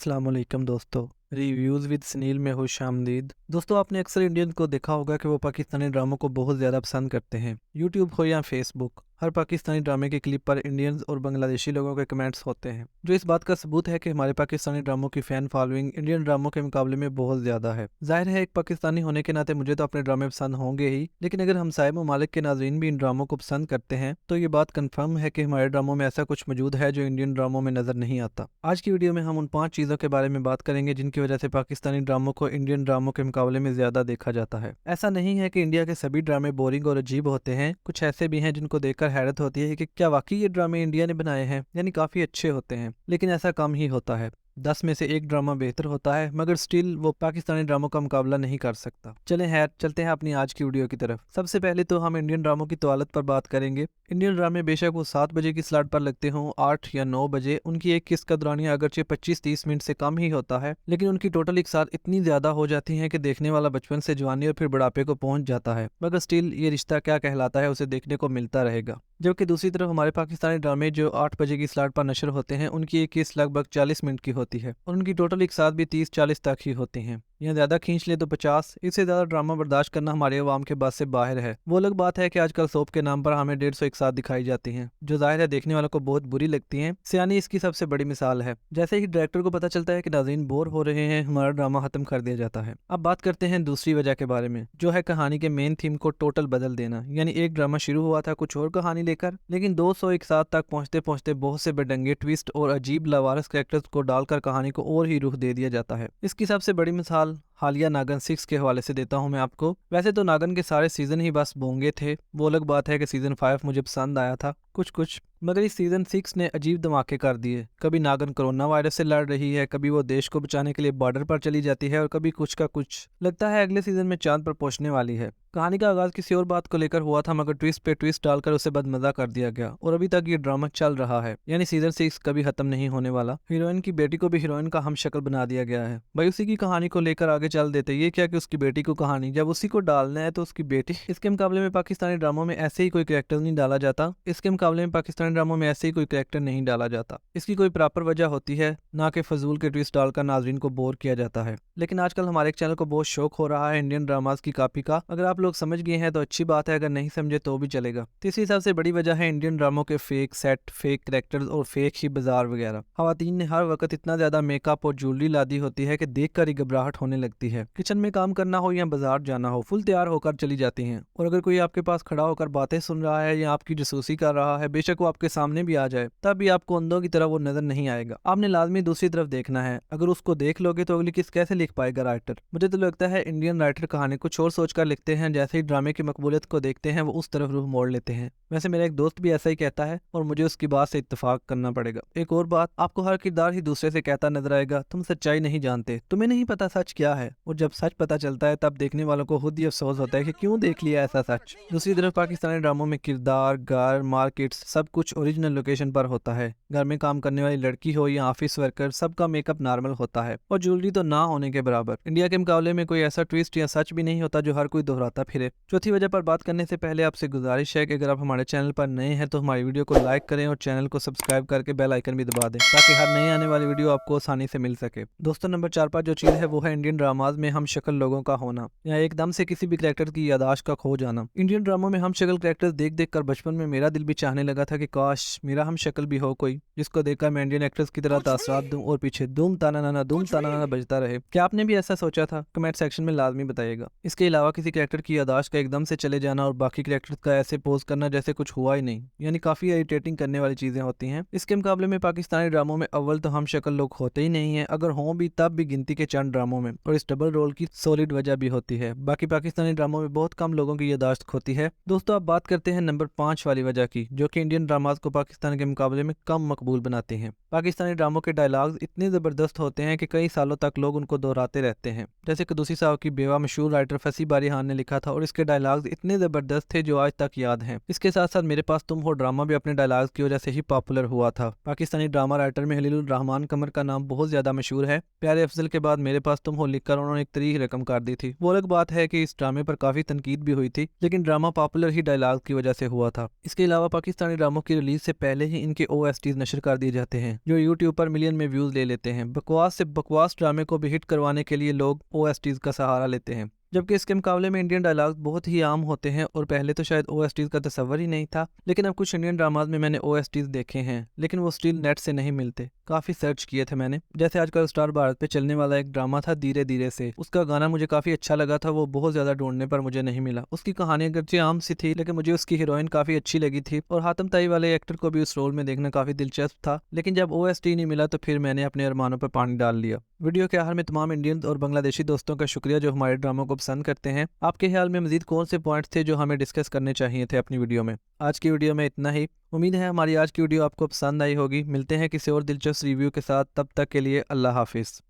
अस्सलाम वालेकुम दोस्तों। रिव्यूज़ विद सुनील में खुश आमदीद। दोस्तों, आपने अक्सर इंडियन को देखा होगा कि वो पाकिस्तानी ड्रामों को बहुत ज़्यादा पसंद करते हैं। यूट्यूब हो या फेसबुक, हर पाकिस्तानी ड्रामे के क्लिप पर इंडियंस और बांग्लादेशी लोगों के कमेंट्स होते हैं, जो इस बात का सबूत है कि हमारे पाकिस्तानी ड्रामों की फ़ैन फॉलोइंग इंडियन ड्रामों के मुकाबले में बहुत ज़्यादा है। जाहिर है, एक पाकिस्तानी होने के नाते मुझे तो अपने ड्रामे पसंद होंगे ही, लेकिन अगर हमसाये ममालिक के नाज़रीन भी इन ड्रामों को पसंद करते हैं तो ये बात कन्फर्म है कि हमारे ड्रामों में ऐसा कुछ मौजूद है जो इंडियन ड्रामों में नज़र नहीं आता। आज की वीडियो में हम उन 5 चीज़ों के बारे में बात करेंगे जिनकी वजह से पाकिस्तानी ड्रामों को इंडियन ड्रामों के मुकाबले में ज़्यादा देखा जाता है। ऐसा नहीं है कि इंडिया के सभी ड्रामे बोरिंग और अजीब होते हैं, कुछ ऐसे भी हैं जिनको देखकर हैरत होती है कि क्या वाकई ये ड्रामे इंडिया ने बनाए हैं, यानी काफ़ी अच्छे होते हैं। लेकिन ऐसा कम ही होता है। 10 में से एक ड्रामा बेहतर होता है, मगर स्टिल वो पाकिस्तानी ड्रामों का मुकाबला नहीं कर सकता। चलते हैं अपनी आज की वीडियो की तरफ। सबसे पहले तो हम इंडियन ड्रामों की तौलत पर बात करेंगे। इंडियन ड्रामे बेशक वो 7 बजे की स्लॉट पर लगते हों, 8 या 9 बजे, उनकी एक किस्त का दौरानिया अगरचे 25-30 मिनट से कम ही होता है, लेकिन उनकी टोटल एक साथ इतनी ज़्यादा हो जाती है कि देखने वाला बचपन से जवानी और फिर बुढ़ापे को पहुंच जाता है। मगर स्टिल ये रिश्ता क्या कहलाता है उसे देखने को मिलता रहेगा। जबकि दूसरी तरफ हमारे पाकिस्तानी ड्रामे जो 8 बजे की स्लॉट पर नशर होते हैं, उनकी एक किस्त लगभग 40 मिनट की होती है और उनकी टोटल एक साथ भी 30-40 तक ही होती हैं। यहाँ ज़्यादा खींच ले तो 50, इससे ज़्यादा ड्रामा बर्दाश्त करना हमारे अवाम के बस से बाहर है। वो अलग बात है कि आजकल सोप के नाम पर हमें 150 एक साथ दिखाई जाती हैं, जो जाहिर है देखने वालों को बहुत बुरी लगती हैं। सियानी इसकी सबसे बड़ी मिसाल है। जैसे ही डायरेक्टर को पता चलता है कि नाज़रीन बोर हो रहे हैं, हमारा ड्रामा खत्म कर दिया जाता है। अब बात करते हैं दूसरी वजह के बारे में, जो है कहानी के मेन थीम को टोटल बदल देना। यानी एक ड्रामा शुरू हुआ था कुछ और कहानी लेकर, लेकिन 200 एक साथ तक पहुंचते पहुंचते बहुत से बेढंगे ट्विस्ट और अजीब लावारिस कैरेक्टर्स को डालकर कहानी को और ही रुख दे दिया जाता है। इसकी सबसे बड़ी मिसाल हालिया नागन 6 के हवाले से देता हूं मैं आपको। वैसे तो नागन के सारे सीजन ही बस बोंगे थे। वो अलग बात है कि सीजन 5 मुझे पसंद आया था कुछ, मगर इस सीजन 6 ने अजीब धमाके कर दिए। कभी नागन कोरोना वायरस से लड़ रही है, कभी वो देश को बचाने के लिए बॉर्डर पर चली जाती है और कभी कुछ का कुछ। लगता है अगले सीजन में चांद पर पहुंचने वाली है। कहानी का आगाज किसी और बात को लेकर हुआ था, मगर ट्विस्ट पे ट्विस्ट डालकर उसे बदमजा कर दिया गया और अभी तक ये ड्रामा चल रहा है। यानी सीजन 6 कभी खत्म नहीं होने वाला। हीरोइन की बेटी को भी हीरोइन का हम शक्ल बना दिया गया है। भाई उसी की कहानी को लेकर आगे चल देते। ये क्या कि उसकी बेटी को कहानी जब उसी को डालना है तो उसकी बेटी। इसके मुकाबले में पाकिस्तानी ड्रामों में ऐसे ही कोई कैरेक्टर नहीं डाला जाता। इसकी कोई प्रॉपर वजह होती है, ना कि फजूल के ट्विस्ट डालकर नाजरीन को बोर किया जाता है। लेकिन आजकल हमारे चैनल को बहुत शौक हो रहा है इंडियन ड्रामास की कॉपी का। अगर आप लोग समझ गए हैं तो अच्छी बात है, अगर नहीं समझे तो भी चलेगा। तीसरी सबसे बड़ी वजह है इंडियन ड्रामों के फेक सेट, फेक कैरेक्टर्स और फेक ही बाजार वगैरह। खवातीन ने हर वक्त इतना ज्यादा मेकअप और ज्वेलरी लादी होती है कि देखकर ही घबराहट होने लगती है। किचन में काम करना हो या बाजार जाना हो, फुल तैयार होकर चली जाती हैं। और अगर कोई आपके पास खड़ा होकर बातें सुन रहा है या आपकी जासूसी कर रहा है, बेशक वो आपके सामने भी आ जाए, तब भी आपको अंधों की तरह वो नजर नहीं आएगा। आपने लाजमी दूसरी तरफ देखना है। अगर उसको देख लोगे तो अगली किस्त कैसे लिख पाएगा राइटर। मुझे तो लगता है इंडियन राइटर कहानी कुछ और सोचकर लिखते हैं, जैसे ही ड्रामे की मकबूलियत को देखते हैं वो उस तरफ रुख मोड़ लेते हैं। वैसे मेरा एक दोस्त भी ऐसा ही कहता है और मुझे उसकी बात से इत्तेफाक करना पड़ेगा। एक और बात, आपको हर किरदार ही दूसरे से कहता नजर आएगा, तुम सच्चाई नहीं जानते, तुम्हें नहीं पता सच क्या है। और जब सच पता चलता है तब देखने वालों को खुद ही अफसोस होता है कि क्यों देख लिया ऐसा सच। दूसरी तरफ पाकिस्तानी ड्रामों में किरदार, घर, मार्केट्स सब कुछ ओरिजिनल लोकेशन पर होता है। घर में काम करने वाली लड़की हो या ऑफिस वर्कर, सबका मेकअप नॉर्मल होता है और ज्वेलरी तो ना होने के बराबर। इंडिया के मुकाबले में कोई ऐसा ट्विस्ट या सच भी नहीं होता जो हर कोई दोहराता फिरे। चौथी वजह पर बात करने से पहले आपसे गुजारिश है कि अगर आप हमारे चैनल पर नए हैं तो हमारी वीडियो को लाइक करें और चैनल को सब्सक्राइब करके बेल आइकन भी दबा दें, ताकि हर नई आने वाली वीडियो आपको आसानी से मिल सके। दोस्तों, नंबर 4 पर जो चीज़ है वो है इंडियन ड्रामाज में हम शक्ल लोगों का होना या एकदम से किसी भी कैरेक्टर की यादाश्त का खो जाना। इंडियन ड्रामों में हम शक्ल कैरेक्टर्स देख देख कर बचपन में मेरा दिल भी चाहने लगा था कि काश मेरा हम शक्ल भी हो कोई, जिसको देखकर मैं इंडियन एक्टर्स की तरह तासरात दूं और पीछे धूम ताना नाना बजता रहे। क्या आपने भी ऐसा सोचा था? कमेंट सेक्शन में लाजमी बताइएगा। इसके अलावा किसी कैरेक्टर की यादाश्त का एकदम से चले जाना और बाकी कैरेक्टर्स का ऐसे पोज करना जैसे कुछ हुआ ही नहीं, यानी काफी इरिटेटिंग करने वाली चीजें होती हैं। इसके मुकाबले में पाकिस्तानी ड्रामों में अव्वल तो हम शक्ल लोग होते ही नहीं है, अगर हों भी तब भी गिनती के चंद ड्रामों में, और इस डबल रोल की सॉलिड वजह भी होती है। बाकी पाकिस्तानी ड्रामों में बहुत कम लोगों की यादाश्त होती है। दोस्तों, अब बात करते हैं नंबर 5 वाली वजह की, जो कि इंडियन ड्रामाज को पाकिस्तान के मुकाबले में कम मकबूल बनाते हैं। पाकिस्तानी ड्रामों के डायलॉग्स इतने जबरदस्त होते हैं कि कई सालों तक लोग उनको दोहराते रहते हैं। जैसे कदूसी साहब की बेवा मशहूर राइटर फसी बारीहान ने लिखा था और इसके डायलॉग्स इतने जबरदस्त थे जो आज तक याद हैं। इसके साथ साथ मेरे पास तुम हो ड्रामा भी अपने डायलॉग्स की वजह से ही पॉपुलर हुआ था। पाकिस्तानी ड्रामा राइटर में खलीलुर रहमान कमर का नाम बहुत ज्यादा मशहूर है। प्यारे अफजल के बाद मेरे पास तुम हो लिखकर कर उन्होंने एक तरीक रकम कर दी थी। वो अलग बात है कि इस ड्रामे पर काफी तनकीद भी हुई थी, लेकिन ड्रामा पॉपुलर ही डायलॉग की वजह से हुआ था। इसके अलावा पाकिस्तानी ड्रामों की रिलीज से पहले ही इनके OSTs नशर कर दिए जाते हैं, जो यूट्यूब पर मिलियन में व्यूज ले लेते हैं। बकवास से बकवास ड्रामे को भी हिट करवाने के लिए लोग OSTs का सहारा लेते हैं, जबकि इसके मुकाबले में इंडियन डायलॉग्स बहुत ही आम होते हैं और पहले तो शायद OSTs का तस्वर ही नहीं था। लेकिन अब कुछ इंडियन ड्रामाज में मैंने OSTs देखे हैं, लेकिन वो स्टिल नेट से नहीं मिलते। काफी सर्च किए थे मैंने। जैसे आजकल स्टार भारत पे चलने वाला एक ड्रामा था धीरे धीरे से, उसका गाना मुझे काफी अच्छा लगा था, वो बहुत ज्यादा ढूंढने पर मुझे नहीं मिला। उसकी कहानी अगरचे आम सी थी, लेकिन मुझे उसकी हीरोइन काफी अच्छी लगी थी और हातिम ताई वाले एक्टर को भी उस रोल में देखना काफी दिलचस्प था। लेकिन जब OST नहीं मिला तो फिर मैंने अपने अरमानों पर पानी डाल लिया। वीडियो के आखिर में तमाम इंडियन और बांग्लादेशी दोस्तों का शुक्रिया जो हमारे ड्रामों को पसंद करते हैं। आपके ख्याल में मजीद कौन से पॉइंट्स थे जो हमें डिस्कस करने चाहिए थे अपनी वीडियो में? आज की वीडियो में इतना ही। उम्मीद है हमारी आज की वीडियो आपको पसंद आई होगी। मिलते हैं किसी और दिलचस्प रिव्यू के साथ, तब तक के लिए अल्लाह हाफिज़।